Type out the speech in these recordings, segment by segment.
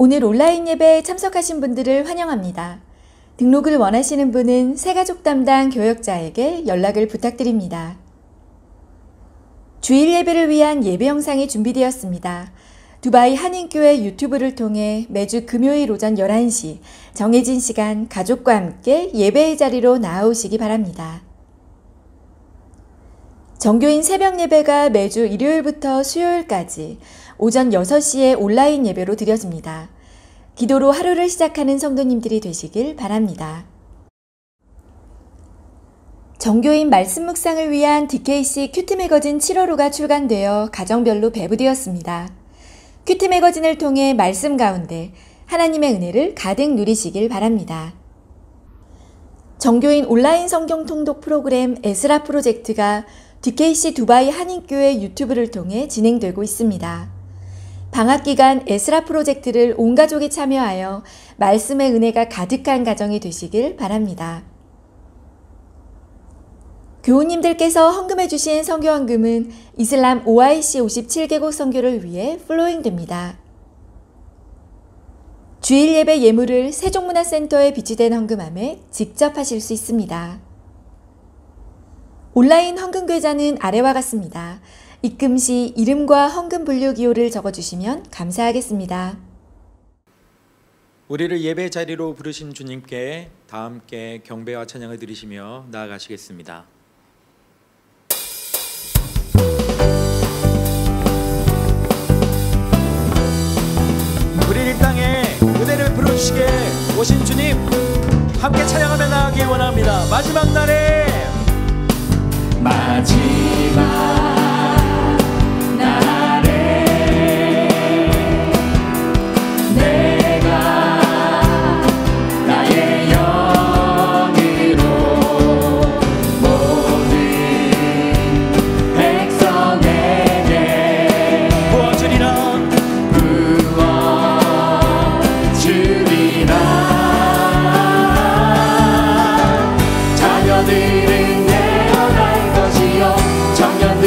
오늘 온라인 예배에 참석하신 분들을 환영합니다. 등록을 원하시는 분은 새가족 담당 교역자에게 연락을 부탁드립니다. 주일 예배를 위한 예배 영상이 준비되었습니다. 두바이 한인교회 유튜브를 통해 매주 금요일 오전 11시 정해진 시간 가족과 함께 예배의 자리로 나아오시기 바랍니다. 정교인 새벽 예배가 매주 일요일부터 수요일까지 오전 6시에 온라인 예배로 드려집니다. 기도로 하루를 시작하는 성도님들이 되시길 바랍니다. 정교인 말씀 묵상을 위한 DKC 큐티 매거진 7월호가 출간되어 가정별로 배부되었습니다. 큐티 매거진을 통해 말씀 가운데 하나님의 은혜를 가득 누리시길 바랍니다. 정교인 온라인 성경 통독 프로그램 에스라 프로젝트가 DKC 두바이 한인교회 유튜브를 통해 진행되고 있습니다. 방학기간 에스라 프로젝트를 온 가족이 참여하여 말씀의 은혜가 가득한 가정이 되시길 바랍니다. 교우님들께서 헌금해 주신 선교헌금은 이슬람 OIC 57개국 선교를 위해 플로잉됩니다. 주일 예배 예물을 세종문화센터에 비치된 헌금함에 직접 하실 수 있습니다. 온라인 헌금 계좌는 아래와 같습니다. 입금 시 이름과 헌금 분류 기호를 적어주시면 감사하겠습니다. 우리를 예배 자리로 부르신 주님께 다 함께 경배와 찬양을 드리시며 나아가시겠습니다. 우리 이 땅에 은혜를 부르시게 오신 주님 함께 찬양하며 나아가길 원합니다. 마지막 날에 자녀들은 내어갈 것이요 청년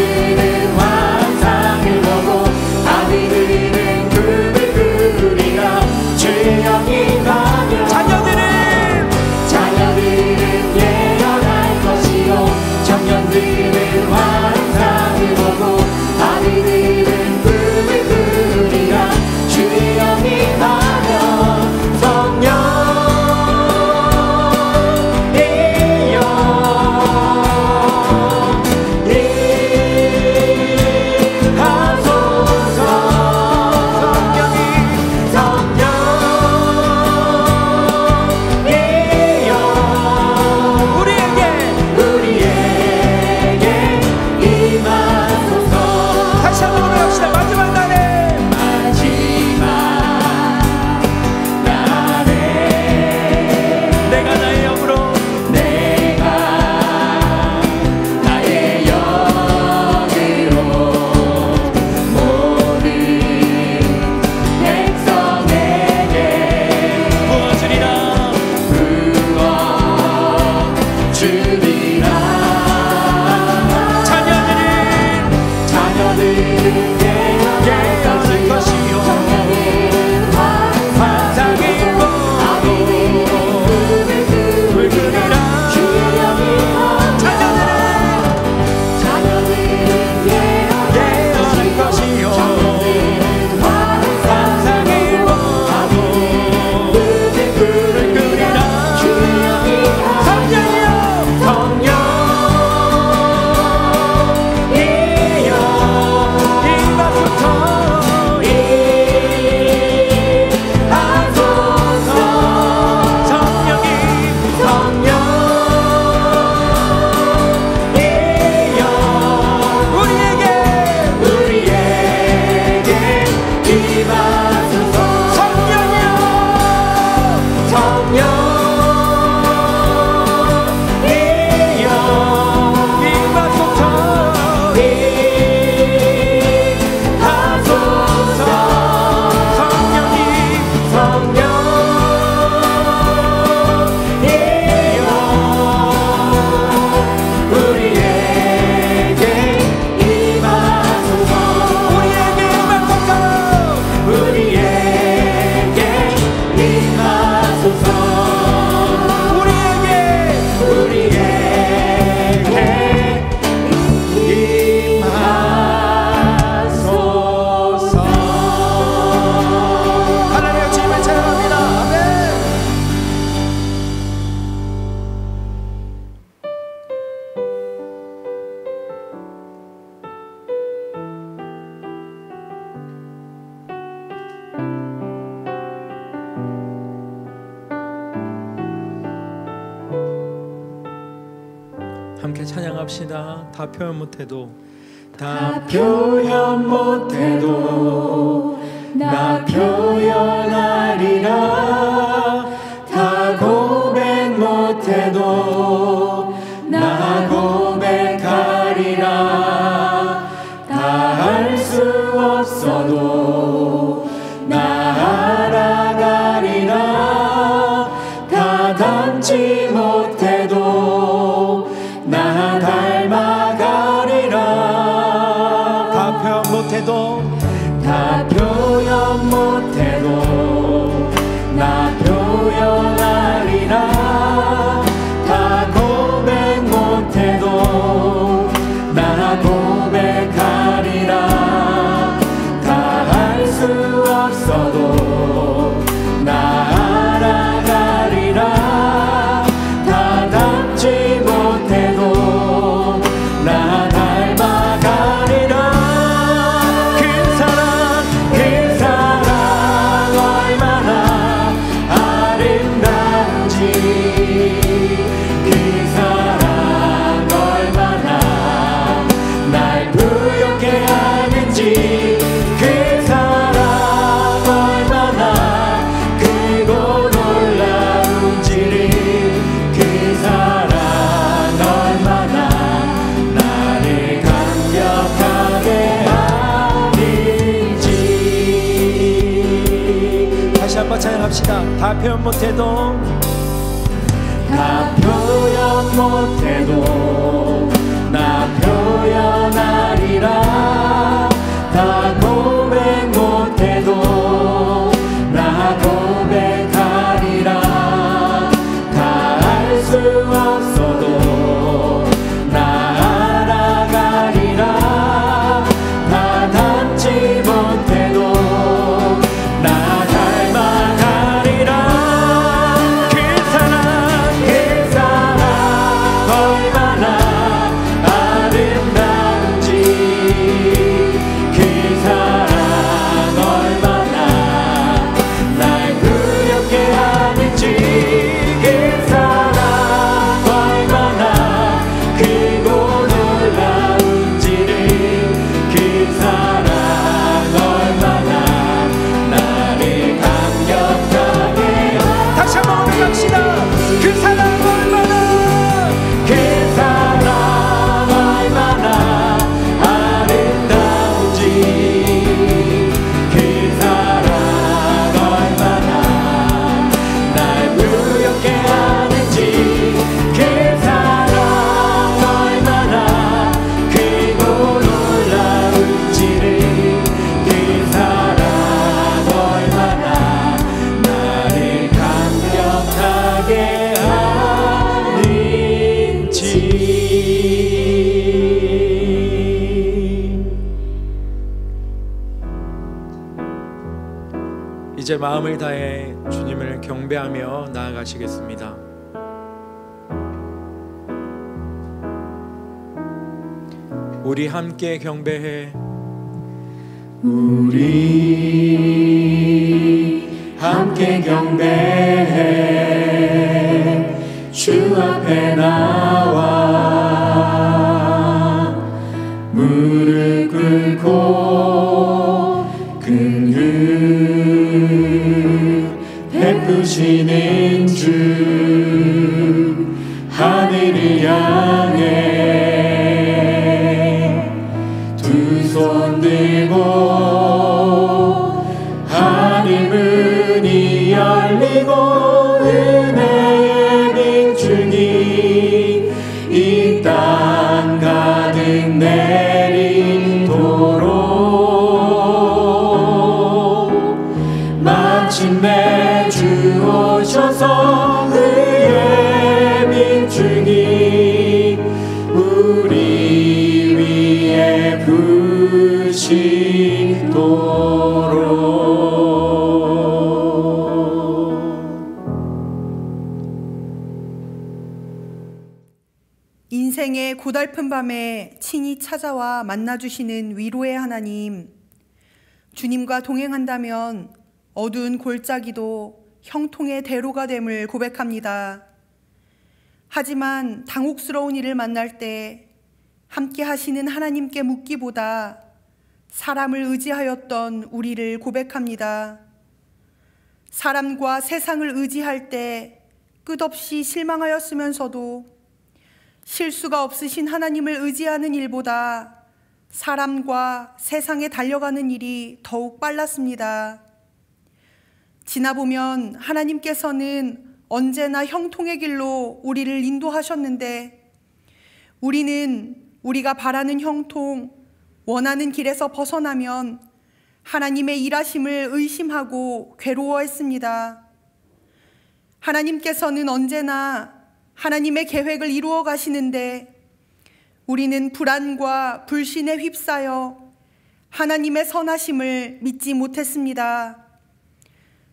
찬양합시다. 다 표현 못해도 다 표현 못해도 나 표현하리라. 다 고백 못해도 나 고백하리라. 다 할 수 없어도 나 알아가리라. 다 닮지 못해도 나 닮아가리라. 다 표현 못해도 다 표현 못해도 나 표현하리라. 다 고백 못해도 나 고백하리라. 다 할 수 없어도 나 알아가리라. 다 닮지 못해도 나 닮아가리라. 그 사랑 얼마나 아름다운지, 그 사랑 얼마나 날 부욕해 하는지, 그 사랑 얼마나 크고 놀라운지를, 그 사랑 얼마나 나를 감격하게 하는지. 다시 한번 찬양합시다. 다 표현 못해도 다 표현 못해도 나 표현하리라. 다 고백 못해도 나 고백하리라. 다 할 수 없어도 나 알아가리라. 다 닮지 못해도 나 닮아가리라. 그 사랑 얼마나 아름다운지, 그 사랑 얼마나 날 부욕해 하는지, 그 사랑 얼마나 크고 놀라운지를, 그 사랑 얼마나 나를 감격하게. 다시 한번 고백합시다. 그 사랑 얼마나 그 사랑 얼마나 아름다운지, 그 사랑 얼마나 날 부욕해 하는지, 그 사랑 얼마나 크고 놀라운지를, 그 사랑 얼마나 나를 감격하게 하는지. 이제 마음을 다해 주님을 경배하며 나아가시겠습니다. 우리 함께 경배해. 우리 함께 경배해. 주 앞에 나와 무릎 꿇고 큰 은 베푸시는 주 하늘을 향해 두 손 들고 하늘 문이 열리고 은혜의 빗줄기 이 땅 가득 내리도록 마침내 주 오셔서 의의 빗줄기 우리 위에 인생의 고달픈 밤에 친히 찾아와 만나주시는 위로의 하나님, 주님과 동행한다면 어두운 골짜기도 형통의 대로가 됨을 고백합니다. 하지만 당혹스러운 일을 만날 때 함께 하시는 하나님께 묻기보다 사람을 의지하였던 우리를 고백합니다. 사람과 세상을 의지할 때 끝없이 실망하였으면서도 실수가 없으신 하나님을 의지하는 일보다 사람과 세상에 달려가는 일이 더욱 빨랐습니다. 지나보면 하나님께서는 언제나 형통의 길로 우리를 인도하셨는데 우리는 우리가 바라는 형통, 원하는 길에서 벗어나면 하나님의 일하심을 의심하고 괴로워했습니다. 하나님께서는 언제나 하나님의 계획을 이루어 가시는데 우리는 불안과 불신에 휩싸여 하나님의 선하심을 믿지 못했습니다.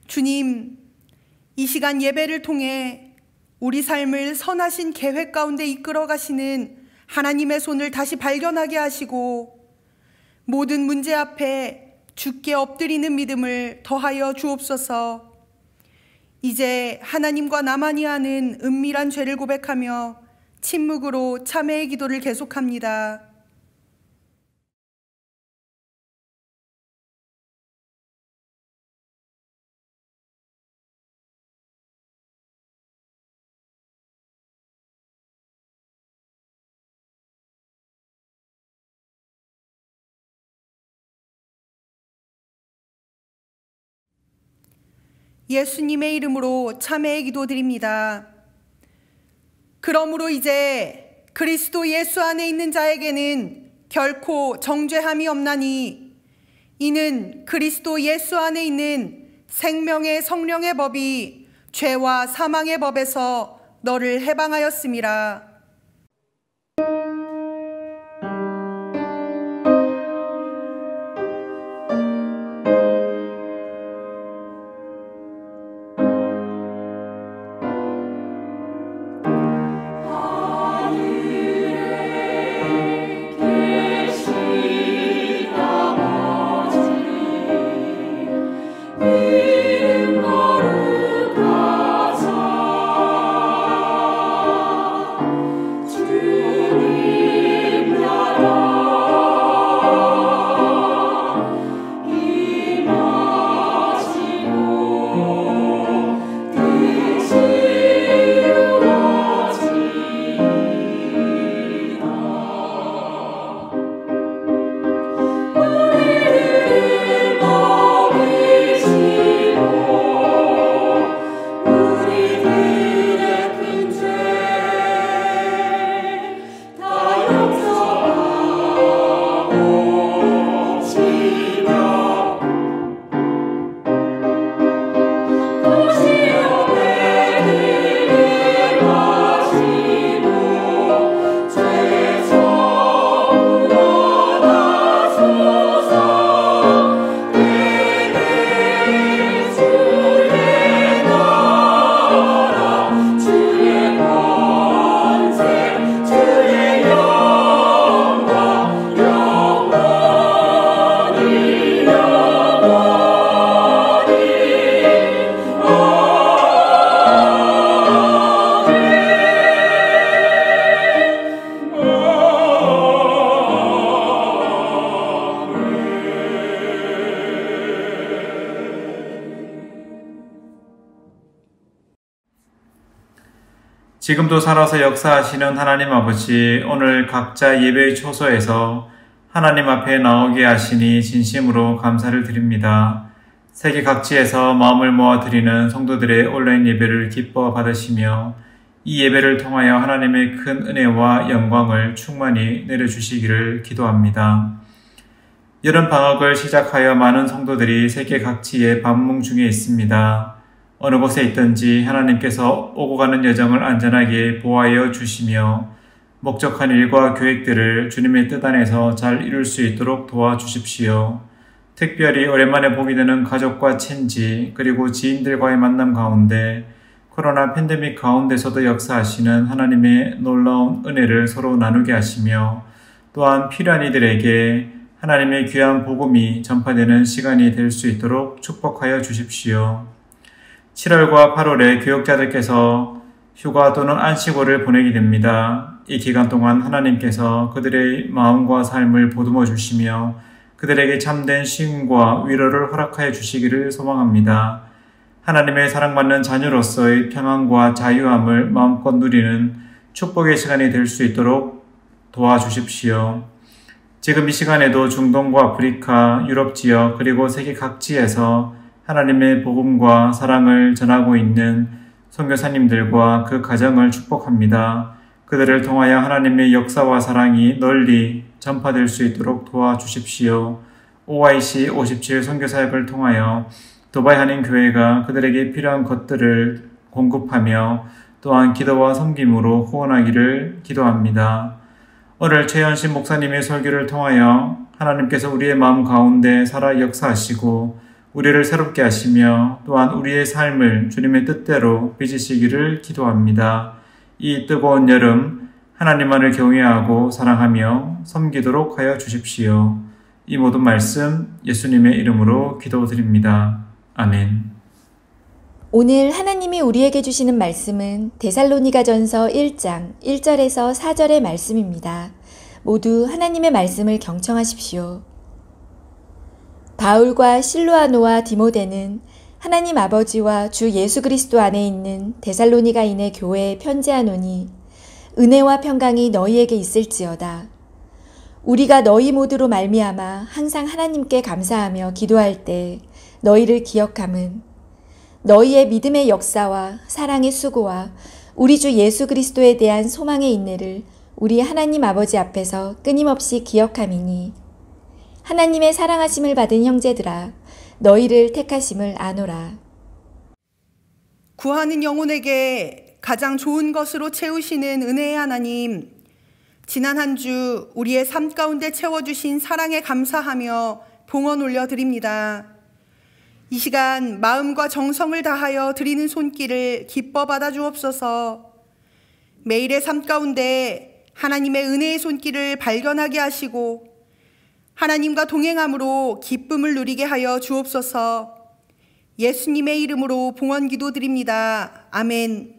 주님, 이 시간 예배를 통해 우리 삶을 선하신 계획 가운데 이끌어 가시는 하나님의 손을 다시 발견하게 하시고 모든 문제 앞에 주께 엎드리는 믿음을 더하여 주옵소서. 이제 하나님과 나만이 아는 은밀한 죄를 고백하며 침묵으로 참회의 기도를 계속합니다. 예수님의 이름으로 참회의 기도 드립니다. 그러므로 이제 그리스도 예수 안에 있는 자에게는 결코 정죄함이 없나니 이는 그리스도 예수 안에 있는 생명의 성령의 법이 죄와 사망의 법에서 너를 해방하였음이라. 지금도 살아서 역사하시는 하나님 아버지, 오늘 각자 예배의 초소에서 하나님 앞에 나오게 하시니 진심으로 감사를 드립니다. 세계 각지에서 마음을 모아 드리는 성도들의 온라인 예배를 기뻐 받으시며 이 예배를 통하여 하나님의 큰 은혜와 영광을 충만히 내려주시기를 기도합니다. 여름 방학을 시작하여 많은 성도들이 세계 각지에 방문 중에 있습니다. 어느 곳에 있든지 하나님께서 오고 가는 여정을 안전하게 보호하여 주시며 목적한 일과 계획들을 주님의 뜻 안에서 잘 이룰 수 있도록 도와주십시오. 특별히 오랜만에 보게 되는 가족과 친지 그리고 지인들과의 만남 가운데 코로나 팬데믹 가운데서도 역사하시는 하나님의 놀라운 은혜를 서로 나누게 하시며 또한 필요한 이들에게 하나님의 귀한 복음이 전파되는 시간이 될 수 있도록 축복하여 주십시오. 7월과 8월에 교역자들께서 휴가 또는 안식월을 보내게 됩니다. 이 기간 동안 하나님께서 그들의 마음과 삶을 보듬어 주시며 그들에게 참된 쉼과 위로를 허락하여 주시기를 소망합니다. 하나님의 사랑받는 자녀로서의 평안과 자유함을 마음껏 누리는 축복의 시간이 될 수 있도록 도와주십시오. 지금 이 시간에도 중동과 아프리카, 유럽 지역 그리고 세계 각지에서 하나님의 복음과 사랑을 전하고 있는 선교사님들과 그 가정을 축복합니다. 그들을 통하여 하나님의 역사와 사랑이 널리 전파될 수 있도록 도와주십시오. OIC 57 선교사역을 통하여 두바이 한인교회가 그들에게 필요한 것들을 공급하며 또한 기도와 섬김으로 후원하기를 기도합니다. 오늘 최현신 목사님의 설교를 통하여 하나님께서 우리의 마음 가운데 살아 역사하시고 우리를 새롭게 하시며 또한 우리의 삶을 주님의 뜻대로 빚으시기를 기도합니다. 이 뜨거운 여름 하나님만을 경외하고 사랑하며 섬기도록 하여 주십시오. 이 모든 말씀 예수님의 이름으로 기도드립니다. 아멘. 오늘 하나님이 우리에게 주시는 말씀은 데살로니가전서 1장 1절에서 4절의 말씀입니다. 모두 하나님의 말씀을 경청하십시오. 바울과 실로아노와 디모데는 하나님 아버지와 주 예수 그리스도 안에 있는 데살로니가인의 교회에 편지하노니 은혜와 평강이 너희에게 있을지어다. 우리가 너희 모두로 말미암아 항상 하나님께 감사하며 기도할 때 너희를 기억함은 너희의 믿음의 역사와 사랑의 수고와 우리 주 예수 그리스도에 대한 소망의 인내를 우리 하나님 아버지 앞에서 끊임없이 기억함이니 하나님의 사랑하심을 받은 형제들아 너희를 택하심을 아노라. 구하는 영혼에게 가장 좋은 것으로 채우시는 은혜의 하나님, 지난 한 주 우리의 삶 가운데 채워주신 사랑에 감사하며 봉헌 올려드립니다. 이 시간 마음과 정성을 다하여 드리는 손길을 기뻐 받아주옵소서. 매일의 삶 가운데 하나님의 은혜의 손길을 발견하게 하시고 하나님과 동행함으로 기쁨을 누리게 하여 주옵소서. 예수님의 이름으로 봉헌 기도드립니다. 아멘.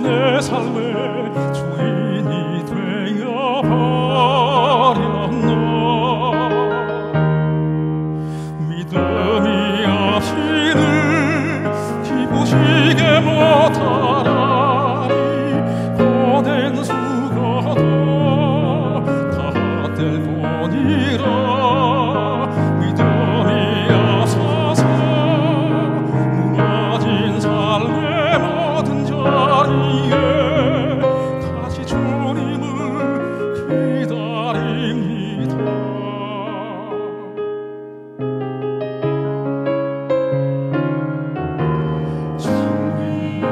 내 삶의 주인이 되어버렸나. 믿음이 없이는 기쁘시게 못하나니 고된 수고도 다 될 뿐이라. 믿음이 없어서 무너진 삶의 모든 자리에 다시 주님을 기다립니다. 주님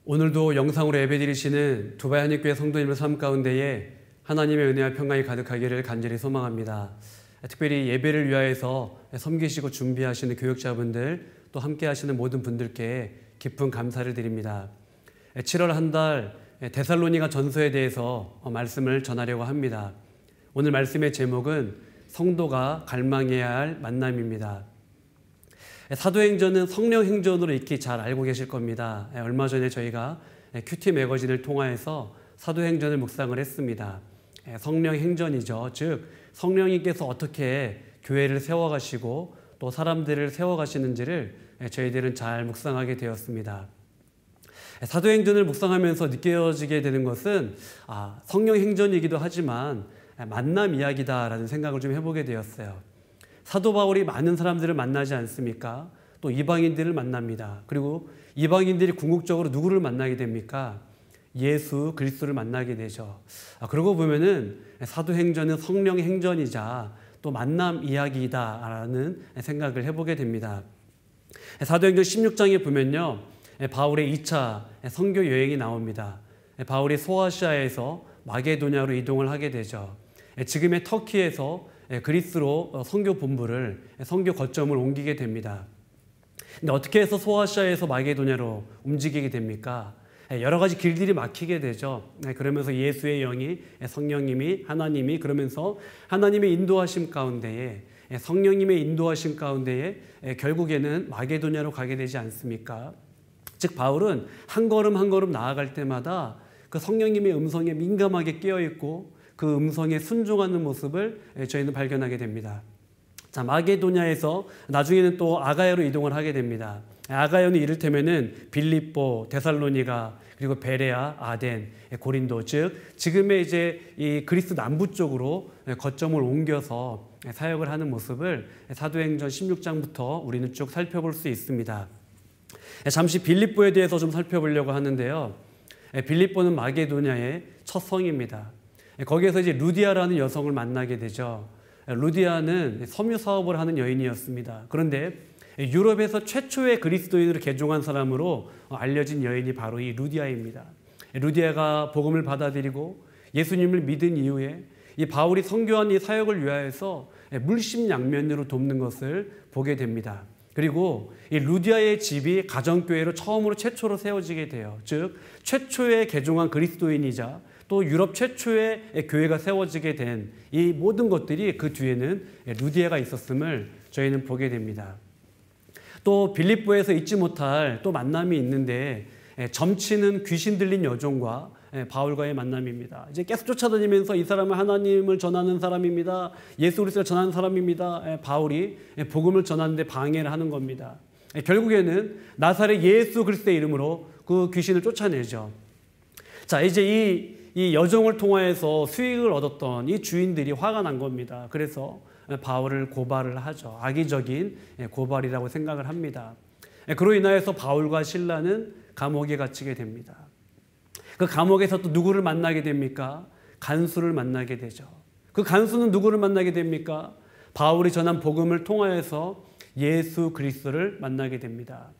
오늘도 영상으로 예배드리시는 두바이 한인교회 성도님의 삶 가운데에 하나님의 은혜와 평강이 가득하기를 간절히 소망합니다. 특별히 예배를 위하여서 섬기시고 준비하시는 교육자분들, 또 함께 하시는 모든 분들께 깊은 감사를 드립니다. 7월 한 달 데살로니가 전서에 대해서 말씀을 전하려고 합니다. 오늘 말씀의 제목은 성도가 갈망해야 할 만남입니다. 사도행전은 성령 행전으로 익히 잘 알고 계실 겁니다. 얼마 전에 저희가 큐티 매거진을 통하여서 사도행전을 묵상을 했습니다. 성령 행전이죠. 즉 성령님께서 어떻게 교회를 세워가시고 또 사람들을 세워가시는지를 저희들은 잘 묵상하게 되었습니다. 사도행전을 묵상하면서 느껴지게 되는 것은 성령 행전이기도 하지만 만남 이야기다라는 생각을 좀 해보게 되었어요. 사도 바울이 많은 사람들을 만나지 않습니까? 또 이방인들을 만납니다. 그리고 이방인들이 궁극적으로 누구를 만나게 됩니까? 예수 그리스도를 만나게 되죠. 그러고 보면은 사도행전은 성령 행전이자 또 만남 이야기다라는 생각을 해보게 됩니다. 사도행전 16장에 보면요, 바울의 2차 선교 여행이 나옵니다. 바울이 소아시아에서 마게도냐로 이동을 하게 되죠. 지금의 터키에서 그리스로 선교 본부를, 선교 거점을 옮기게 됩니다. 근데 어떻게 해서 소아시아에서 마게도냐로 움직이게 됩니까? 여러 가지 길들이 막히게 되죠. 그러면서 예수의 영이, 성령님이, 하나님이, 그러면서 하나님의 인도하심 가운데에, 성령님의 인도하심 가운데에 결국에는 마게도냐로 가게 되지 않습니까? 즉 바울은 한 걸음 한 걸음 나아갈 때마다 그 성령님의 음성에 민감하게 깨어있고 그 음성에 순종하는 모습을 저희는 발견하게 됩니다. 자, 마게도냐에서 나중에는 또 아가야로 이동을 하게 됩니다. 아가야는 이를테면은 빌립보, 데살로니가, 그리고 베레아, 아덴, 고린도, 즉 지금의 이제 이 그리스 남부 쪽으로 거점을 옮겨서 사역을 하는 모습을 사도행전 16장부터 우리는 쭉 살펴볼 수 있습니다. 잠시 빌립보에 대해서 좀 살펴보려고 하는데요. 빌립보는 마게도냐의 첫 성입니다. 거기에서 이제 루디아라는 여성을 만나게 되죠. 루디아는 섬유 사업을 하는 여인이었습니다. 그런데 유럽에서 최초의 그리스도인으로 개종한 사람으로 알려진 여인이 바로 이 루디아입니다. 루디아가 복음을 받아들이고 예수님을 믿은 이후에 이 바울이 선교한 이 사역을 위하여서 물심양면으로 돕는 것을 보게 됩니다. 그리고 이 루디아의 집이 가정교회로 처음으로 최초로 세워지게 돼요. 즉 최초의 개종한 그리스도인이자 또 유럽 최초의 교회가 세워지게 된 이 모든 것들이 그 뒤에는 루디아가 있었음을 저희는 보게 됩니다. 또 빌립보에서 잊지 못할 또 만남이 있는데 점치는 귀신 들린 여종과 바울과의 만남입니다. 이제 계속 쫓아다니면서 이 사람은 하나님을 전하는 사람입니다. 예수 그리스도를 전하는 사람입니다. 바울이 복음을 전하는데 방해를 하는 겁니다. 결국에는 나사렛 예수 그리스도의 이름으로 그 귀신을 쫓아내죠. 자, 이제 이 여종을 통하여서 수익을 얻었던 이 주인들이 화가 난 겁니다. 그래서 바울을 고발을 하죠. 악의적인 고발이라고 생각을 합니다. 그로 인하여서 바울과 실라는 감옥에 갇히게 됩니다. 그 감옥에서 또 누구를 만나게 됩니까? 간수를 만나게 되죠. 그 간수는 누구를 만나게 됩니까? 바울이 전한 복음을 통하여서 예수 그리스도를 만나게 됩니다.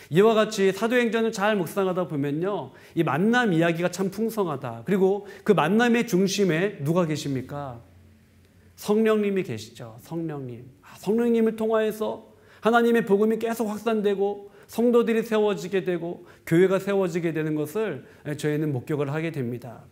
이와 같이 사도행전을 잘 묵상하다 보면요, 이 만남 이야기가 참 풍성하다. 그리고 그 만남의 중심에 누가 계십니까? 성령님이 계시죠. 성령님. 성령님을 통하여서 하나님의 복음이 계속 확산되고 성도들이 세워지게 되고 교회가 세워지게 되는 것을 저희는 목격을 하게 됩니다.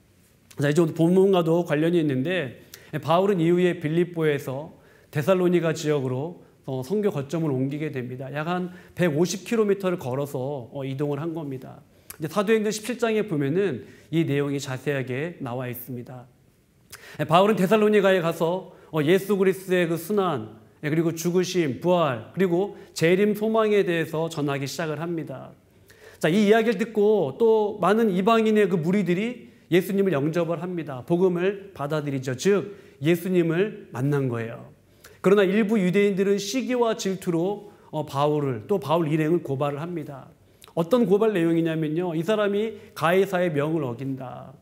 자, 이제 본문과도 관련이 있는데 바울은 이후에 빌립보에서 데살로니가 지역으로 선교 거점을 옮기게 됩니다. 약 한 150km를 걸어서 이동을 한 겁니다. 이제 사도행전 17장에 보면은 이 내용이 자세하게 나와 있습니다. 바울은 데살로니가에 가서 예수 그리스도의 그 순환, 그리고 죽으심, 부활, 그리고 재림 소망에 대해서 전하기 시작을 합니다. 자, 이 이야기를 듣고 또 많은 이방인의 그 무리들이 예수님을 영접을 합니다. 복음을 받아들이죠. 즉 예수님을 만난 거예요. 그러나 일부 유대인들은 시기와 질투로 바울을, 또 바울 일행을 고발을 합니다. 어떤 고발 내용이냐면요, 이 사람이 가이사의 명을 어긴다.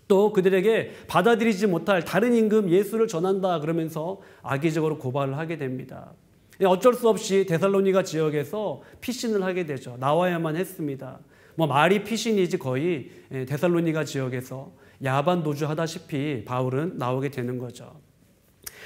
또 그들에게 받아들이지 못할 다른 임금 예수를 전한다 그러면서 악의적으로 고발을 하게 됩니다. 어쩔 수 없이 데살로니가 지역에서 피신을 하게 되죠. 나와야만 했습니다. 뭐 말이 피신이지 거의 데살로니가 지역에서 야반 도주하다시피 바울은 나오게 되는 거죠.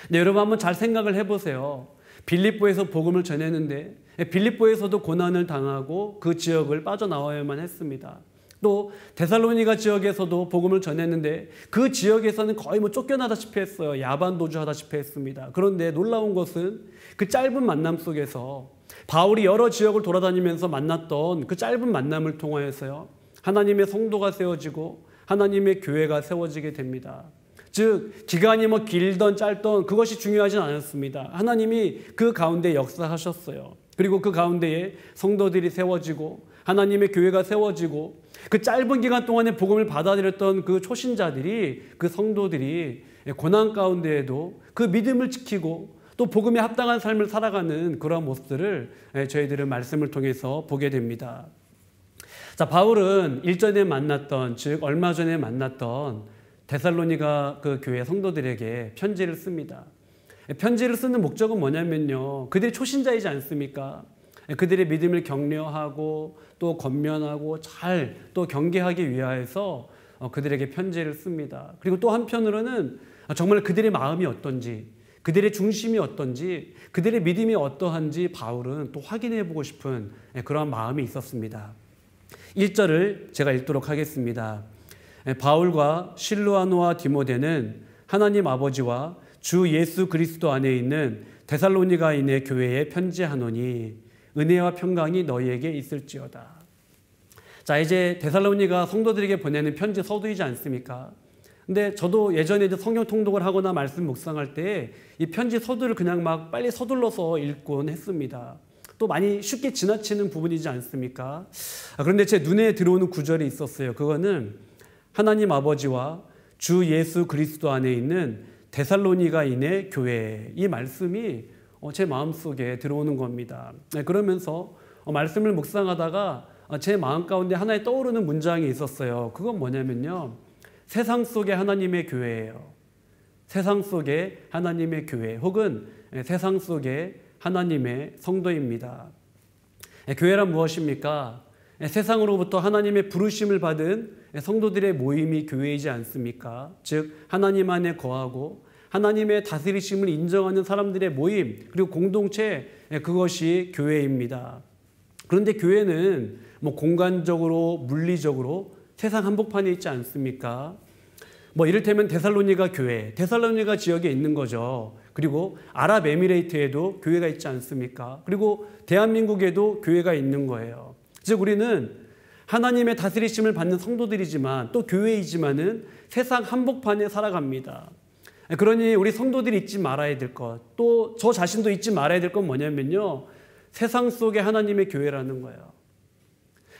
근데 여러분 한번 잘 생각을 해보세요. 빌립보에서 복음을 전했는데 빌립보에서도 고난을 당하고 그 지역을 빠져나와야만 했습니다. 또 데살로니가 지역에서도 복음을 전했는데 그 지역에서는 거의 뭐 쫓겨나다시피 했어요. 야반 도주하다시피 했습니다. 그런데 놀라운 것은 그 짧은 만남 속에서 바울이 여러 지역을 돌아다니면서 만났던 그 짧은 만남을 통하여서요, 하나님의 성도가 세워지고 하나님의 교회가 세워지게 됩니다. 즉 기간이 뭐 길던 짧던 그것이 중요하진 않았습니다. 하나님이 그 가운데 역사하셨어요. 그리고 그 가운데에 성도들이 세워지고 하나님의 교회가 세워지고 그 짧은 기간 동안에 복음을 받아들였던 그 초신자들이, 그 성도들이 고난 가운데에도 그 믿음을 지키고 또 복음에 합당한 삶을 살아가는 그런 모습들을 저희들은 말씀을 통해서 보게 됩니다. 자, 바울은 일전에 만났던, 즉 얼마 전에 만났던 데살로니가 그 교회 성도들에게 편지를 씁니다. 편지를 쓰는 목적은 뭐냐면요, 그들이 초신자이지 않습니까? 그들의 믿음을 격려하고 또 권면하고 잘 또 경계하기 위하여서 그들에게 편지를 씁니다. 그리고 또 한편으로는 정말 그들의 마음이 어떤지, 그들의 중심이 어떤지, 그들의 믿음이 어떠한지 바울은 또 확인해 보고 싶은 그런 마음이 있었습니다. 1절을 제가 읽도록 하겠습니다. 바울과 실루아노와 디모데는 하나님 아버지와 주 예수 그리스도 안에 있는 데살로니가인의 교회에 편지하노니 은혜와 평강이 너희에게 있을지어다. 자, 이제 데살로니가 성도들에게 보내는 편지 서두이지 않습니까? 근데 저도 예전에 성경 통독을 하거나 말씀 묵상할 때 이 편지 서두를 그냥 막 빨리 서둘러서 읽곤 했습니다. 또 많이 쉽게 지나치는 부분이지 않습니까? 그런데 제 눈에 들어오는 구절이 있었어요. 그거는 하나님 아버지와 주 예수 그리스도 안에 있는 데살로니가인의 교회, 이 말씀이 제 마음속에 들어오는 겁니다. 그러면서 말씀을 묵상하다가 제 마음 가운데 하나에 떠오르는 문장이 있었어요. 그건 뭐냐면요, 세상 속의 하나님의 교회예요. 세상 속의 하나님의 교회, 혹은 세상 속의 하나님의 성도입니다. 교회란 무엇입니까? 세상으로부터 하나님의 부르심을 받은 성도들의 모임이 교회이지 않습니까? 즉 하나님 안에 거하고 하나님의 다스리심을 인정하는 사람들의 모임, 그리고 공동체, 그것이 교회입니다. 그런데 교회는 뭐 공간적으로, 물리적으로 세상 한복판에 있지 않습니까? 뭐 이를테면 데살로니가 교회, 데살로니가 지역에 있는 거죠. 그리고 아랍에미레이트에도 교회가 있지 않습니까? 그리고 대한민국에도 교회가 있는 거예요. 즉 우리는 하나님의 다스리심을 받는 성도들이지만 또 교회이지만은 세상 한복판에 살아갑니다. 그러니 우리 성도들이 잊지 말아야 될 것, 또 저 자신도 잊지 말아야 될 건 뭐냐면요, 세상 속의 하나님의 교회라는 거예요.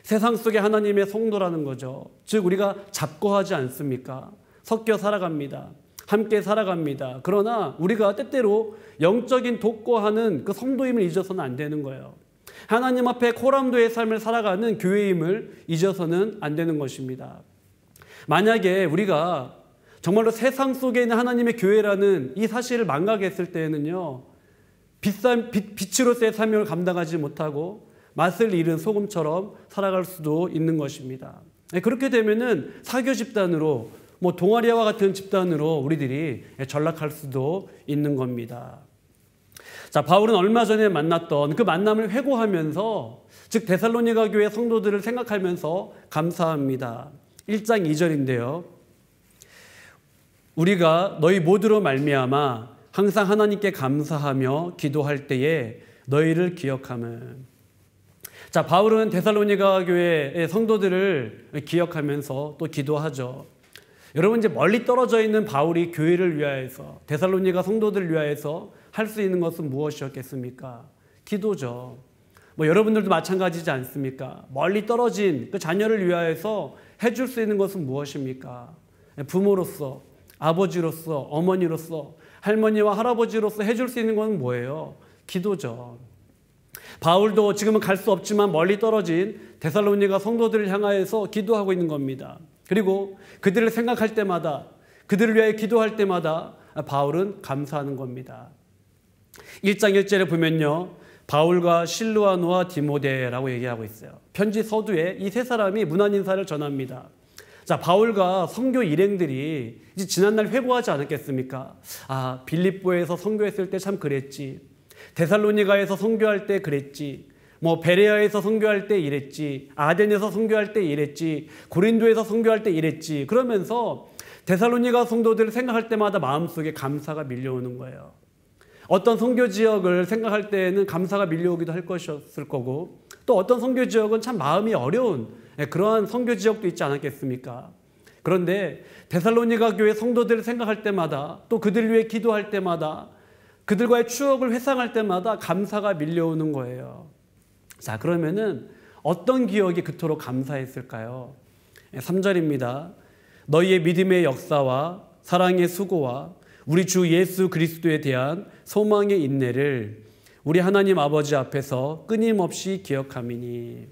세상 속의 하나님의 성도라는 거죠. 즉 우리가 잡고하지 않습니까? 섞여 살아갑니다. 함께 살아갑니다. 그러나 우리가 때때로 영적인 독거하는 그 성도임을 잊어서는 안 되는 거예요. 하나님 앞에 코람도의 삶을 살아가는 교회임을 잊어서는 안 되는 것입니다. 만약에 우리가 정말로 세상 속에 있는 하나님의 교회라는 이 사실을 망각했을 때에는요, 빛으로서의 사명을 감당하지 못하고 맛을 잃은 소금처럼 살아갈 수도 있는 것입니다. 그렇게 되면은 사교 집단으로, 뭐 동아리와 같은 집단으로 우리들이 전락할 수도 있는 겁니다. 자, 바울은 얼마 전에 만났던 그 만남을 회고하면서, 즉 데살로니가 교회 성도들을 생각하면서 감사합니다. 1장 2절인데요. 우리가 너희 모두로 말미암아 항상 하나님께 감사하며 기도할 때에 너희를 기억함은. 자, 바울은 데살로니가 교회의 성도들을 기억하면서 또 기도하죠. 여러분, 이제 멀리 떨어져 있는 바울이 교회를 위하여서, 데살로니가 성도들을 위하여서 할 수 있는 것은 무엇이었겠습니까? 기도죠. 뭐 여러분들도 마찬가지지 않습니까? 멀리 떨어진 그 자녀를 위하여서 해줄 수 있는 것은 무엇입니까? 부모로서, 아버지로서, 어머니로서, 할머니와 할아버지로서 해줄 수 있는 건 뭐예요? 기도죠. 바울도 지금은 갈 수 없지만 멀리 떨어진 데살로니가 성도들을 향하여서 기도하고 있는 겁니다. 그리고 그들을 생각할 때마다, 그들을 위하여 기도할 때마다 바울은 감사하는 겁니다. 1장 1절에 보면요, 바울과 실루아노와 디모데라고 얘기하고 있어요. 편지 서두에 이 세 사람이 문안 인사를 전합니다. 자, 바울과 선교 일행들이 이제 지난날 회고하지 않았겠습니까? 아, 빌립보에서 선교했을 때 참 그랬지. 데살로니가에서 선교할 때 그랬지. 뭐 베레아에서 선교할 때 이랬지. 아덴에서 선교할 때 이랬지. 고린도에서 선교할 때 이랬지. 그러면서 데살로니가 성도들을 생각할 때마다 마음속에 감사가 밀려오는 거예요. 어떤 선교 지역을 생각할 때는 감사가 밀려오기도 할 것이었을 거고, 또 어떤 선교 지역은 참 마음이 어려운 그러한 선교 지역도 있지 않았겠습니까? 그런데 데살로니가 교회 성도들을 생각할 때마다, 또 그들 위해 기도할 때마다, 그들과의 추억을 회상할 때마다 감사가 밀려오는 거예요. 자, 그러면은 어떤 기억이 그토록 감사했을까요? 3절입니다. 너희의 믿음의 역사와 사랑의 수고와 우리 주 예수 그리스도에 대한 소망의 인내를 우리 하나님 아버지 앞에서 끊임없이 기억함이니.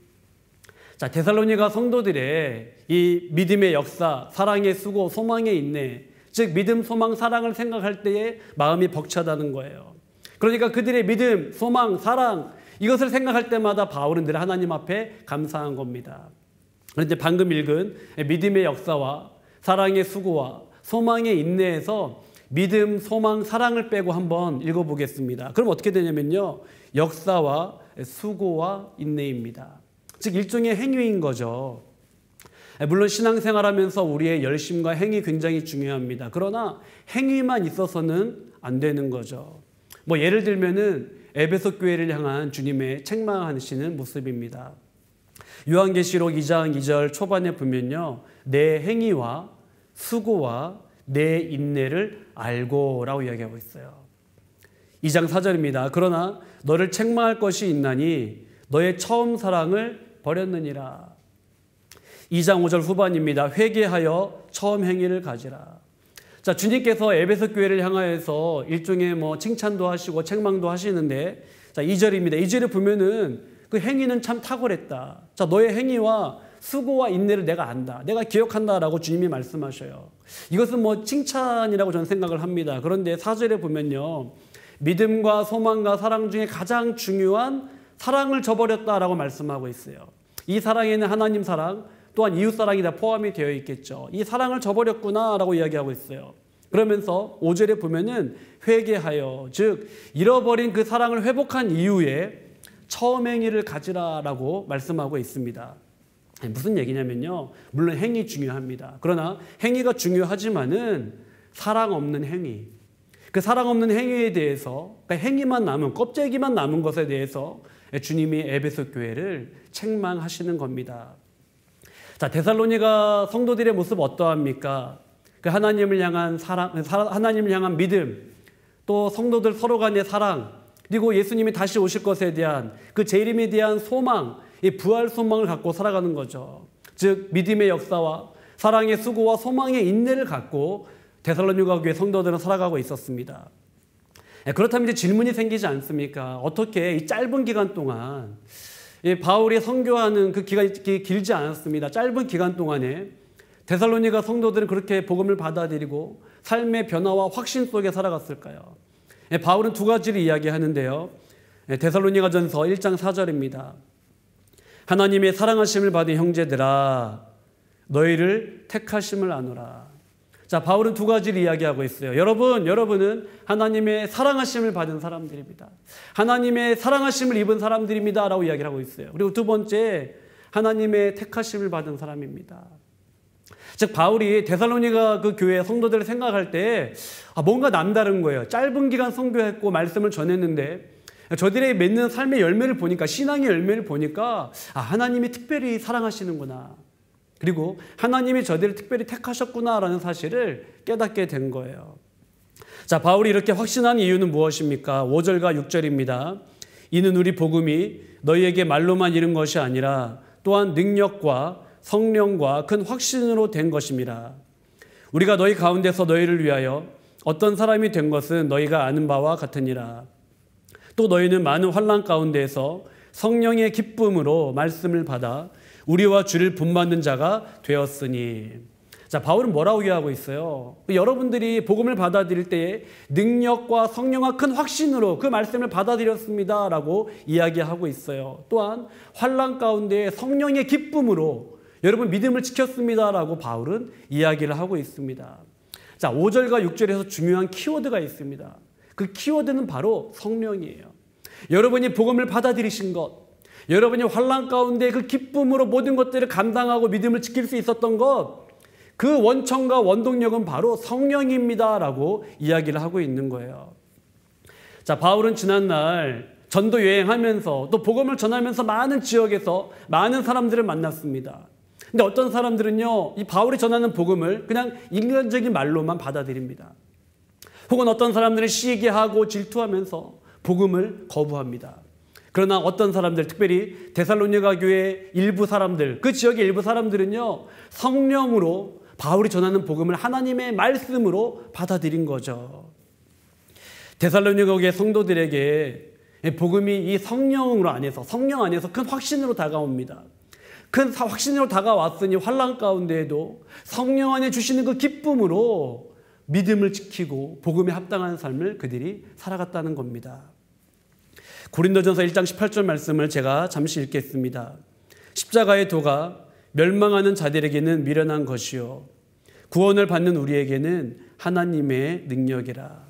자, 데살로니가 성도들의 이 믿음의 역사, 사랑의 수고, 소망의 인내, 즉 믿음, 소망, 사랑을 생각할 때에 마음이 벅차다는 거예요. 그러니까 그들의 믿음, 소망, 사랑, 이것을 생각할 때마다 바울은 늘 하나님 앞에 감사한 겁니다. 그런데 방금 읽은 믿음의 역사와 사랑의 수고와 소망의 인내에서 믿음, 소망, 사랑을 빼고 한번 읽어보겠습니다. 그럼 어떻게 되냐면요, 역사와 수고와 인내입니다. 즉 일종의 행위인 거죠. 물론 신앙생활하면서 우리의 열심과 행위 굉장히 중요합니다. 그러나 행위만 있어서는 안 되는 거죠. 뭐 예를 들면은 에베소 교회를 향한 주님의 책망하시는 모습입니다. 요한계시록 2장 2절 초반에 보면요, 내 행위와 수고와 내 인내를 알고 라고 이야기하고 있어요. 2장 4절입니다. 그러나 너를 책망할 것이 있나니 너의 처음 사랑을 버렸느니라. 2장 5절 후반입니다. 회개하여 처음 행위를 가지라. 자, 주님께서 에베소 교회를 향하여서 일종의 뭐 칭찬도 하시고 책망도 하시는데, 자, 2절입니다. 2절에 보면은 그 행위는 참 탁월했다. 자, 너의 행위와 수고와 인내를 내가 안다. 내가 기억한다라고 주님이 말씀하셔요. 이것은 뭐 칭찬이라고 저는 생각을 합니다. 그런데 4절에 보면요, 믿음과 소망과 사랑 중에 가장 중요한 사랑을 저버렸다라고 말씀하고 있어요. 이 사랑에는 하나님 사랑, 또한 이웃 사랑이 다 포함이 되어 있겠죠. 이 사랑을 저버렸구나라고 이야기하고 있어요. 그러면서 5절에 보면은 회개하여, 즉 잃어버린 그 사랑을 회복한 이후에 처음 행위를 가지라라고 말씀하고 있습니다. 무슨 얘기냐면요, 물론 행위 중요합니다. 그러나 행위가 중요하지만은 사랑 없는 행위, 그 사랑 없는 행위에 대해서, 그러니까 행위만 남은, 껍데기만 남은 것에 대해서 주님이 에베소 교회를 책망하시는 겁니다. 자, 데살로니가 성도들의 모습 어떠합니까? 그 하나님을 향한 사랑, 하나님을 향한 믿음, 또 성도들 서로 간의 사랑, 그리고 예수님이 다시 오실 것에 대한 그 재림에 대한 소망, 이 부활 소망을 갖고 살아가는 거죠. 즉 믿음의 역사와 사랑의 수고와 소망의 인내를 갖고 데살로니가 교회 성도들은 살아가고 있었습니다. 그렇다면 이제 질문이 생기지 않습니까? 어떻게 이 짧은 기간 동안 바울이 선교하는 그 기간이 길지 않았습니다. 짧은 기간 동안에 데살로니가 성도들은 그렇게 복음을 받아들이고 삶의 변화와 확신 속에 살아갔을까요? 바울은 두 가지를 이야기하는데요. 데살로니가전서 1장 4절입니다. 하나님의 사랑하심을 받은 형제들아, 너희를 택하심을 아노라. 자, 바울은 두 가지를 이야기하고 있어요. 여러분은 하나님의 사랑하심을 받은 사람들입니다. 하나님의 사랑하심을 입은 사람들입니다 라고 이야기를 하고 있어요. 그리고 두 번째, 하나님의 택하심을 받은 사람입니다. 즉 바울이 데살로니가 그 교회 성도들을 생각할 때 뭔가 남다른 거예요. 짧은 기간 선교했고 말씀을 전했는데 저들의 맺는 삶의 열매를 보니까, 신앙의 열매를 보니까 하나님이 특별히 사랑하시는구나, 그리고 하나님이 저들을 특별히 택하셨구나라는 사실을 깨닫게 된 거예요. 자, 바울이 이렇게 확신한 이유는 무엇입니까? 5절과 6절입니다. 이는 우리 복음이 너희에게 말로만 이른 것이 아니라 또한 능력과 성령과 큰 확신으로 된 것입니다. 우리가 너희 가운데서 너희를 위하여 어떤 사람이 된 것은 너희가 아는 바와 같으니라. 또 너희는 많은 환난 가운데에서 성령의 기쁨으로 말씀을 받아 우리와 주를 본받는 자가 되었으니. 자, 바울은 뭐라고 이야기하고 있어요? 여러분들이 복음을 받아들일 때에 능력과 성령과 큰 확신으로 그 말씀을 받아들였습니다 라고 이야기하고 있어요. 또한 환난 가운데 성령의 기쁨으로 여러분 믿음을 지켰습니다 라고 바울은 이야기를 하고 있습니다. 자, 5절과 6절에서 중요한 키워드가 있습니다. 그 키워드는 바로 성령이에요. 여러분이 복음을 받아들이신 것, 여러분이 환난 가운데 그 기쁨으로 모든 것들을 감당하고 믿음을 지킬 수 있었던 것, 그 원천과 원동력은 바로 성령입니다 라고 이야기를 하고 있는 거예요. 자, 바울은 지난날 전도 여행하면서 또 복음을 전하면서 많은 지역에서 많은 사람들을 만났습니다. 근데 어떤 사람들은요, 이 바울이 전하는 복음을 그냥 인간적인 말로만 받아들입니다. 혹은 어떤 사람들은 시기하고 질투하면서 복음을 거부합니다. 그러나 어떤 사람들, 특별히 데살로니가 교회 일부 사람들, 그 지역의 일부 사람들은요, 성령으로 바울이 전하는 복음을 하나님의 말씀으로 받아들인 거죠. 데살로니가 교회 성도들에게 복음이 이 성령 안에서 큰 확신으로 다가옵니다. 큰 확신으로 다가왔으니 환난 가운데에도 성령 안에 주시는 그 기쁨으로 믿음을 지키고 복음에 합당한 삶을 그들이 살아갔다는 겁니다. 고린도전서 1장 18절 말씀을 제가 잠시 읽겠습니다. 십자가의 도가 멸망하는 자들에게는 미련한 것이요 구원을 받는 우리에게는 하나님의 능력이라.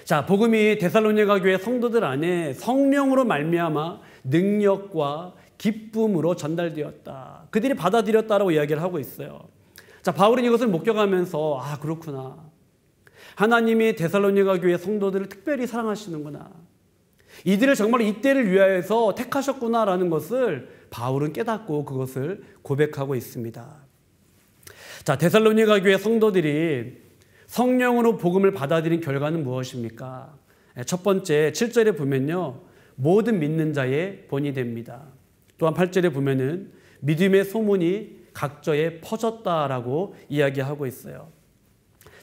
자, 복음이 데살로니가 교회 성도들 안에 성령으로 말미암아 능력과 기쁨으로 전달되었다. 그들이 받아들였다라고 이야기를 하고 있어요. 자, 바울은 이것을 목격하면서 아, 그렇구나. 하나님이 데살로니가 교회 성도들을 특별히 사랑하시는구나. 이들을 정말 이때를 위하여서 택하셨구나라는 것을 바울은 깨닫고 그것을 고백하고 있습니다. 자, 데살로니가 교회 성도들이 성령으로 복음을 받아들인 결과는 무엇입니까? 첫 번째 7절에 보면요, 모든 믿는 자의 본이 됩니다. 또한 8절에 보면은 믿음의 소문이 각저에 퍼졌다라고 이야기하고 있어요.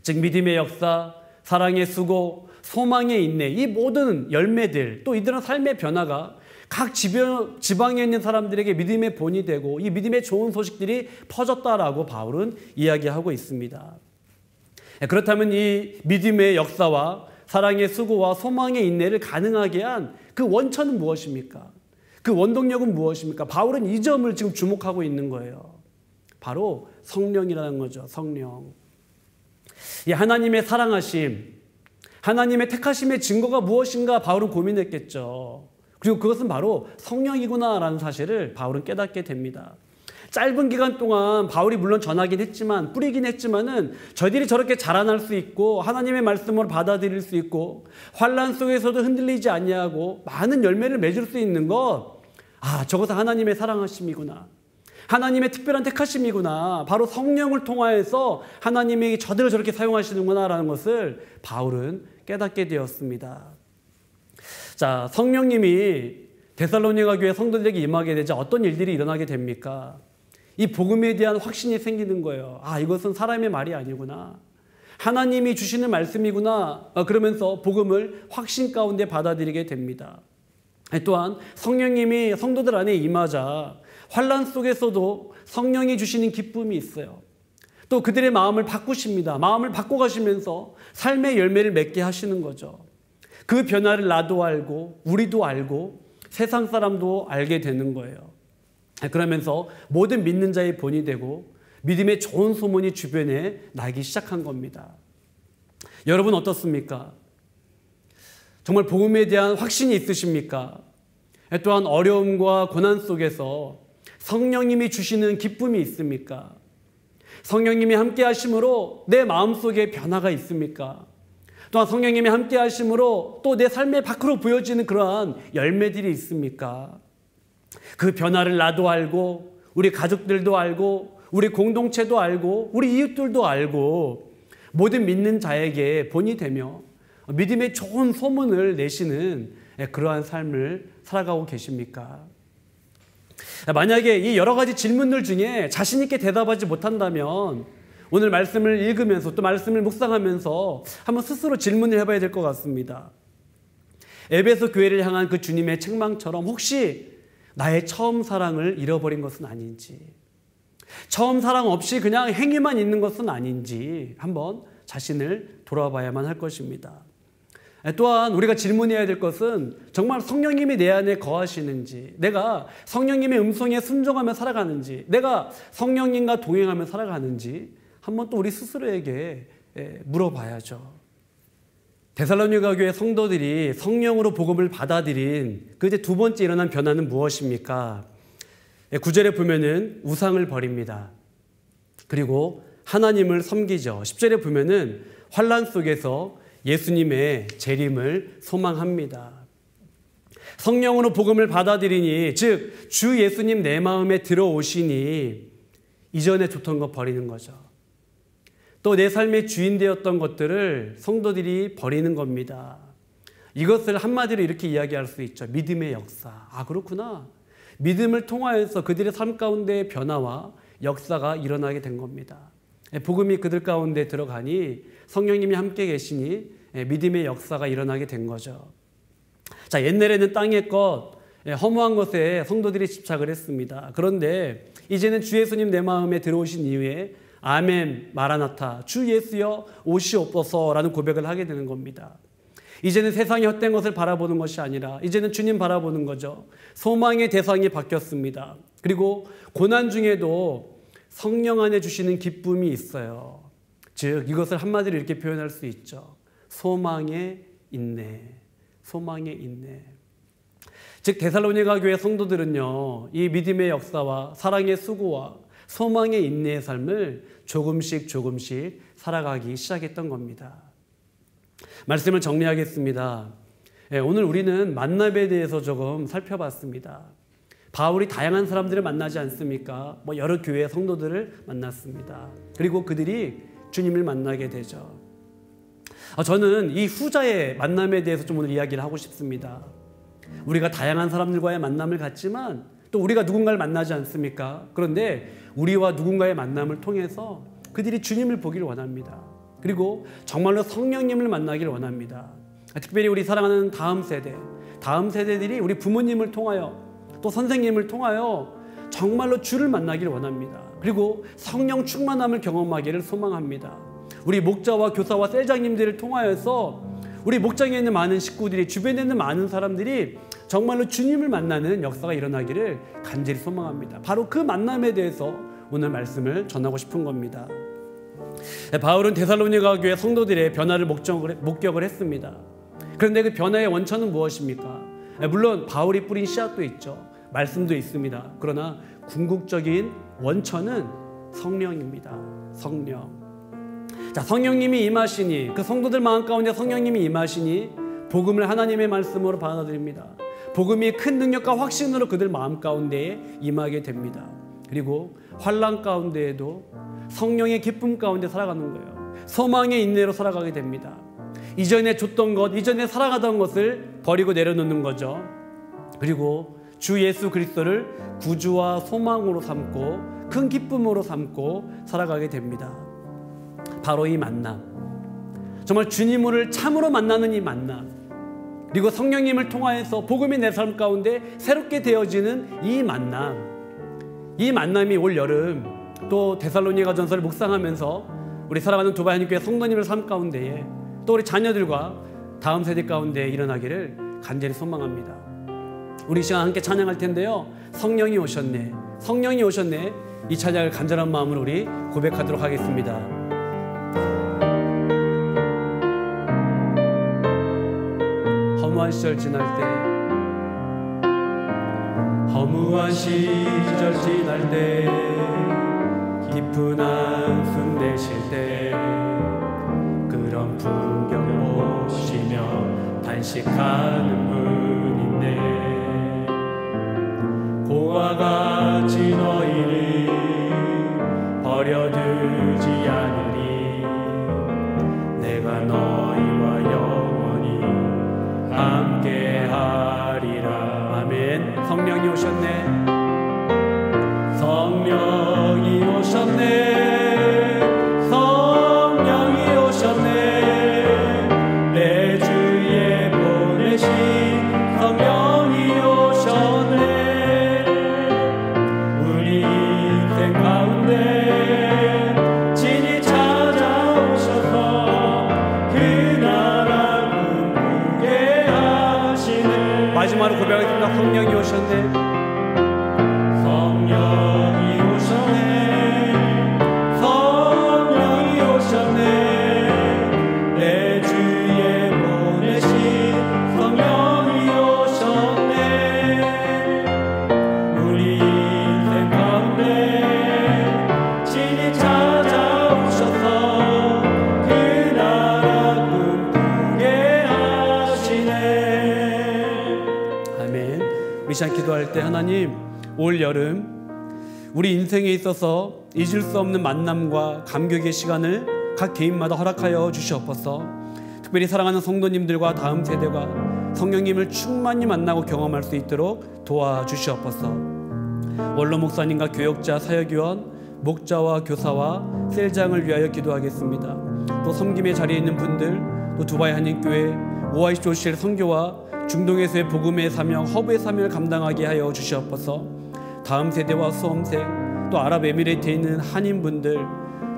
즉 믿음의 역사, 사랑의 수고, 소망의 인내, 이 모든 열매들, 또 이들은 삶의 변화가 각 지방에 있는 사람들에게 믿음의 본이 되고 이 믿음의 좋은 소식들이 퍼졌다라고 바울은 이야기하고 있습니다. 그렇다면 이 믿음의 역사와 사랑의 수고와 소망의 인내를 가능하게 한 그 원천은 무엇입니까? 그 원동력은 무엇입니까? 바울은 이 점을 지금 주목하고 있는 거예요. 바로 성령이라는 거죠. 성령. 이 하나님의 사랑하심, 하나님의 택하심의 증거가 무엇인가 바울은 고민했겠죠. 그리고 그것은 바로 성령이구나라는 사실을 바울은 깨닫게 됩니다. 짧은 기간 동안 바울이 물론 전하긴 했지만, 뿌리긴 했지만은 저희들이 저렇게 자라날 수 있고 하나님의 말씀을 받아들일 수 있고 환난 속에서도 흔들리지 아니하고 많은 열매를 맺을 수 있는 것, 아, 저것은 하나님의 사랑하심이구나, 하나님의 특별한 택하심이구나, 바로 성령을 통하여서 하나님이 저들을 저렇게 사용하시는구나라는 것을 바울은 깨닫게 되었습니다. 자, 성령님이 데살로니가 교회 성도들에게 임하게 되자 어떤 일들이 일어나게 됩니까? 이 복음에 대한 확신이 생기는 거예요. 아, 이것은 사람의 말이 아니구나, 하나님이 주시는 말씀이구나, 그러면서 복음을 확신 가운데 받아들이게 됩니다. 또한 성령님이 성도들 안에 임하자 환난 속에서도 성령이 주시는 기쁨이 있어요. 또 그들의 마음을 바꾸십니다. 마음을 바꿔가시면서 삶의 열매를 맺게 하시는 거죠. 그 변화를 나도 알고 우리도 알고 세상 사람도 알게 되는 거예요. 그러면서 모든 믿는 자의 본이 되고 믿음의 좋은 소문이 주변에 나기 시작한 겁니다. 여러분 어떻습니까? 정말 복음에 대한 확신이 있으십니까? 또한 어려움과 고난 속에서 성령님이 주시는 기쁨이 있습니까? 성령님이 함께 하심으로 내 마음속에 변화가 있습니까? 또한 성령님이 함께 하심으로 또 내 삶의 밖으로 보여지는 그러한 열매들이 있습니까? 그 변화를 나도 알고 우리 가족들도 알고 우리 공동체도 알고 우리 이웃들도 알고 모든 믿는 자에게 본이 되며 믿음의 좋은 소문을 내시는 그러한 삶을 살아가고 계십니까? 만약에 이 여러 가지 질문들 중에 자신 있게 대답하지 못한다면 오늘 말씀을 읽으면서 또 말씀을 묵상하면서 한번 스스로 질문을 해봐야 될 것 같습니다. 에베소 교회를 향한 그 주님의 책망처럼 혹시 나의 처음 사랑을 잃어버린 것은 아닌지, 처음 사랑 없이 그냥 행위만 있는 것은 아닌지 한번 자신을 돌아봐야만 할 것입니다. 또한 우리가 질문해야 될 것은 정말 성령님이 내 안에 거하시는지, 내가 성령님의 음성에 순종하며 살아가는지, 내가 성령님과 동행하며 살아가는지 한번 또 우리 스스로에게 물어봐야죠. 데살로니가 교회 성도들이 성령으로 복음을 받아들인 그 이제 두 번째 일어난 변화는 무엇입니까? 9절에 보면은 우상을 버립니다. 그리고 하나님을 섬기죠. 10절에 보면은 환난 속에서 예수님의 재림을 소망합니다. 성령으로 복음을 받아들이니, 즉 주 예수님 내 마음에 들어오시니 이전에 좋던 것 버리는 거죠. 또 내 삶의 주인 되었던 것들을 성도들이 버리는 겁니다. 이것을 한마디로 이렇게 이야기할 수 있죠. 믿음의 역사. 아, 그렇구나. 믿음을 통하여서 그들의 삶 가운데 변화와 역사가 일어나게 된 겁니다. 복음이 그들 가운데 들어가니 성령님이 함께 계시니 믿음의 역사가 일어나게 된 거죠. 자, 옛날에는 땅의 것, 허무한 것에 성도들이 집착을 했습니다. 그런데 이제는 주 예수님 내 마음에 들어오신 이후에 아멘, 마라나타, 주 예수여 오시옵소서라는 고백을 하게 되는 겁니다. 이제는 세상의 헛된 것을 바라보는 것이 아니라 이제는 주님 바라보는 거죠. 소망의 대상이 바뀌었습니다. 그리고 고난 중에도 성령 안에 주시는 기쁨이 있어요. 즉 이것을 한마디로 이렇게 표현할 수 있죠. 소망의 인내, 소망의 인내. 즉 데살로니가 교회 성도들은요, 이 믿음의 역사와 사랑의 수고와 소망의 인내의 삶을 조금씩 살아가기 시작했던 겁니다. 말씀을 정리하겠습니다. 오늘 우리는 만남에 대해서 조금 살펴봤습니다. 바울이 다양한 사람들을 만나지 않습니까? 여러 교회의 성도들을 만났습니다. 그리고 그들이 주님을 만나게 되죠. 저는 이 후자의 만남에 대해서 좀 오늘 이야기를 하고 싶습니다. 우리가 다양한 사람들과의 만남을 갖지만 또 우리가 누군가를 만나지 않습니까? 그런데 우리와 누군가의 만남을 통해서 그들이 주님을 보기를 원합니다. 그리고 정말로 성령님을 만나기를 원합니다. 특별히 우리 사랑하는 다음 세대들이 우리 부모님을 통하여 또 선생님을 통하여 정말로 주를 만나기를 원합니다. 그리고 성령 충만함을 경험하기를 소망합니다. 우리 목자와 교사와 셀장님들을 통하여서 우리 목장에 있는 많은 식구들이, 주변에 있는 많은 사람들이 정말로 주님을 만나는 역사가 일어나기를 간절히 소망합니다. 바로 그 만남에 대해서 오늘 말씀을 전하고 싶은 겁니다. 바울은 데살로니가 교회 성도들의 변화를 목격을 했습니다. 그런데 그 변화의 원천은 무엇입니까? 물론 바울이 뿌린 씨앗도 있죠. 말씀도 있습니다. 그러나 궁극적인 원천은 성령입니다. 성령. 자, 성령님이 임하시니, 그 성도들 마음 가운데 성령님이 임하시니 복음을 하나님의 말씀으로 받아들입니다. 복음이 큰 능력과 확신으로 그들 마음 가운데에 임하게 됩니다. 그리고 환난 가운데에도 성령의 기쁨 가운데 살아가는 거예요. 소망의 인내로 살아가게 됩니다. 이전에 줬던 것, 이전에 살아가던 것을 버리고 내려놓는 거죠. 그리고 주 예수 그리스도를 구주와 소망으로 삼고 큰 기쁨으로 삼고 살아가게 됩니다. 바로 이 만남, 정말 주님을 참으로 만나는 이 만남, 그리고 성령님을 통하여서 복음이 내 삶 가운데 새롭게 되어지는 이 만남이 올 여름 또 데살로니가 전서를 묵상하면서 우리 사랑하는 두바이 한인교회 성도님을 삶 가운데에 또 우리 자녀들과 다음 세대 가운데 일어나기를 간절히 소망합니다. 우리 시간 함께 찬양할 텐데요, 성령이 오셨네, 성령이 오셨네, 이 찬양을 간절한 마음으로 우리 고백하도록 하겠습니다. 허무한 시절 지날 때, 허무한 시절 지날 때, 깊은 한숨 내쉴 때, 그런 풍경 보시며 단식하는 분인데, 고와 같이 너희를 버려두지 않으리. 내가 너희와 영원히 함께하리라. 아멘. 성령이 오셨네, 성령이 오셨네, 성령이 오셨네, 내 주에 보내신 성령이 오셨네. 우리 인생 가운데 고백하겠습니다. 성령이 오셨네. 성령이 오셨네. 성령이 오셨네. 내 주에 보내신 성령이 오셨네. 우리 인생 가운데 친히 찾아오셔서 그 나라 꿈꾸게 하시네. 아멘. 우리 시간 기도할 때 하나님, 올 여름 우리 인생에 있어서 잊을 수 없는 만남과 감격의 시간을 각 개인마다 허락하여 주시옵소서. 특별히 사랑하는 성도님들과 다음 세대가 성령님을 충만히 만나고 경험할 수 있도록 도와주시옵소서. 원로 목사님과 교역자, 사역위원, 목자와 교사와 셀장을 위하여 기도하겠습니다. 또 섬김의 자리에 있는 분들, 또 두바이 한인교회 오아시스 조실 선교와 중동에서의 복음의 사명, 허브의 사명을 감당하게 하여 주시옵소서. 다음 세대와 수험생, 또 아랍에미레이트에 있는 한인분들,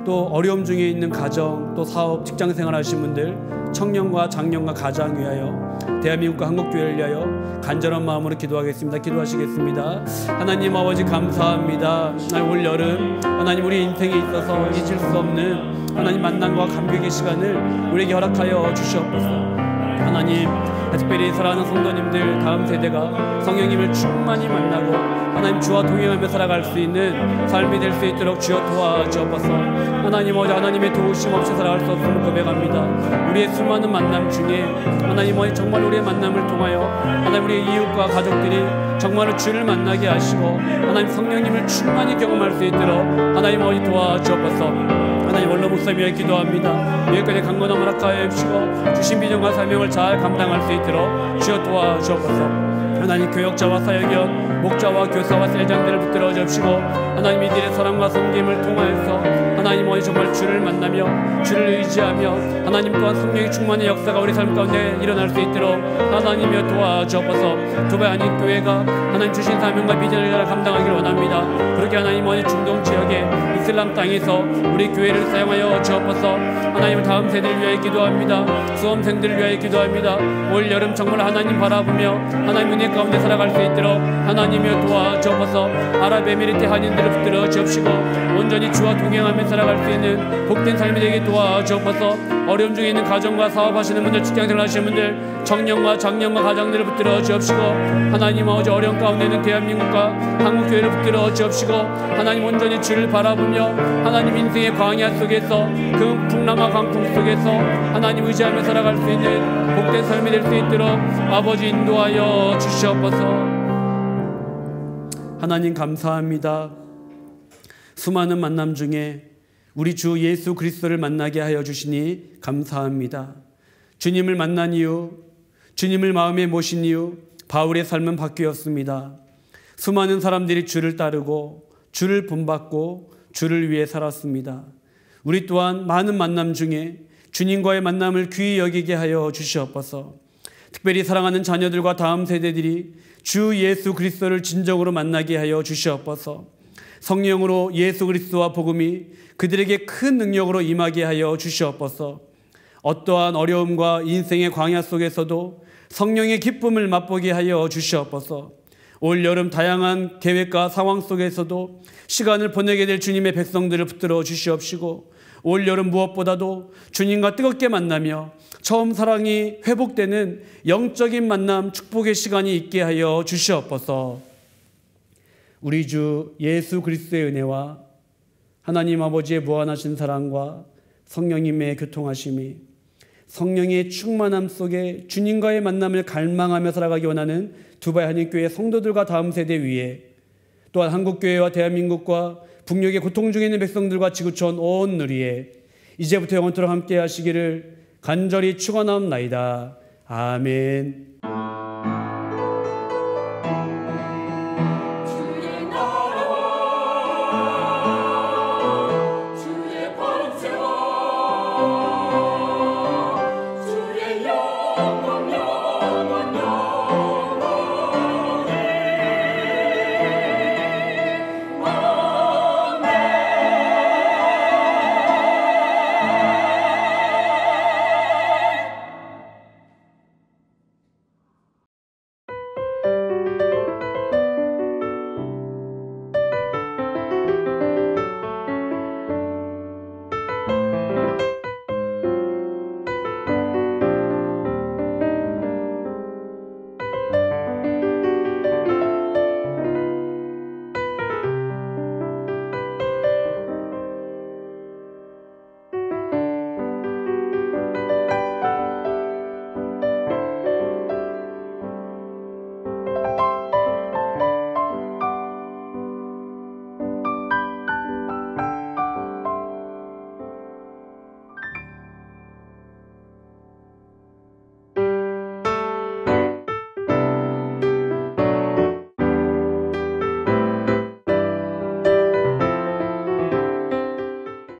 또 어려움 중에 있는 가정, 또 사업, 직장생활 하신 분들, 청년과 장년과 가장 위하여, 대한민국과 한국교회를 위하여 간절한 마음으로 기도하겠습니다. 기도하시겠습니다. 하나님 아버지 감사합니다. 올 여름 하나님 우리 인생에 있어서 잊을 수 없는 하나님 만남과 감격의 시간을 우리에게 허락하여 주시옵소서. 하나님, 특별히 사랑하는 성도님들, 다음 세대가 성령님을 충만히 만나고 하나님 주와 동행하며 살아갈 수 있는 삶이 될 수 있도록 주여 도와주옵소서. 하나님 어제 하나님의 도우심 없이 살아갈 수 없음을 고백합니다. 우리의 수많은 만남 중에 하나님 어제 정말 우리의 만남을 통하여 하나님 우리의 이웃과 가족들이 정말로 주를 만나게 하시고 하나님 성령님을 충만히 경험할 수 있도록 하나님 어제 도와주옵소서. 하나님 원로 목사님을 기도합니다. 여기까지 강건함 허락하여 주시고 주신 비전과 사명을 잘 감당할 수 있도록 주여 도와주옵소서. 하나님 교역자와 사역위원, 목자와 교사와 셀장들을 붙들어 주시고 하나님 이들의 사랑과 섬김을 통하여서 하나님 어디 정말 주를 만나며 주를 의지하며 하나님 또한 성령의 충만의 역사가 우리 삶 가운데 일어날 수 있도록 하나님이여 도와주옵소서. 두바이 한인교회가 하나님 주신 사명과 비전을 감당하기를 원합니다. 그렇게 하나님 어디 중동 지역의 이슬람 땅에서 우리 교회를 사용하여 주옵소서. 하나님을 다음 세대를 위하여 기도합니다. 수험생들을 위하여 기도합니다. 올 여름 정말 하나님 바라보며 하나님 은혜 가운데 살아갈 수 있도록 하나님이여 도와주옵소서. 아랍에미리트 한인들을 붙들어 주옵시고 온전히 주와 동행하며 살아갈 수 있는 복된 삶이 되게 도와주옵소서. 어려움 중에 있는 가정과 사업하시는 분들, 직장생활 하시는 분들, 청년과 장년과 가장들을 붙들어 주옵시고 하나님 아버지 어려움 가운데 있는 대한민국과 한국교회를 붙들어 주옵시고 하나님 온전히 주를 바라보며 하나님 인생의 광야 속에서 그 풍랑과 강풍 속에서 하나님 의지하며 살아갈 수 있는 복된 삶이 될 수 있도록 아버지 인도하여 주시옵소서. 하나님 감사합니다. 수많은 만남 중에 우리 주 예수 그리스도를 만나게 하여 주시니 감사합니다. 주님을 만난 이유, 주님을 마음에 모신 이유, 바울의 삶은 바뀌었습니다. 수많은 사람들이 주를 따르고 주를 본받고 주를 위해 살았습니다. 우리 또한 많은 만남 중에 주님과의 만남을 귀히 여기게 하여 주시옵소서. 특별히 사랑하는 자녀들과 다음 세대들이 주 예수 그리스도를 진정으로 만나게 하여 주시옵소서. 성령으로 예수 그리스도와 복음이 그들에게 큰 능력으로 임하게 하여 주시옵소서. 어떠한 어려움과 인생의 광야 속에서도 성령의 기쁨을 맛보게 하여 주시옵소서. 올 여름 다양한 계획과 상황 속에서도 시간을 보내게 될 주님의 백성들을 붙들어 주시옵시고 올 여름 무엇보다도 주님과 뜨겁게 만나며 처음 사랑이 회복되는 영적인 만남, 축복의 시간이 있게 하여 주시옵소서. 우리 주 예수 그리스도의 은혜와 하나님 아버지의 무한하신 사랑과 성령님의 교통하심이 성령의 충만함 속에 주님과의 만남을 갈망하며 살아가기 원하는 두바이 한인교회 성도들과 다음 세대 위에 또한 한국교회와 대한민국과 북녘의 고통 중에 있는 백성들과 지구촌 온 누리에 이제부터 영원토록 함께 하시기를 간절히 축원하옵나이다. 아멘.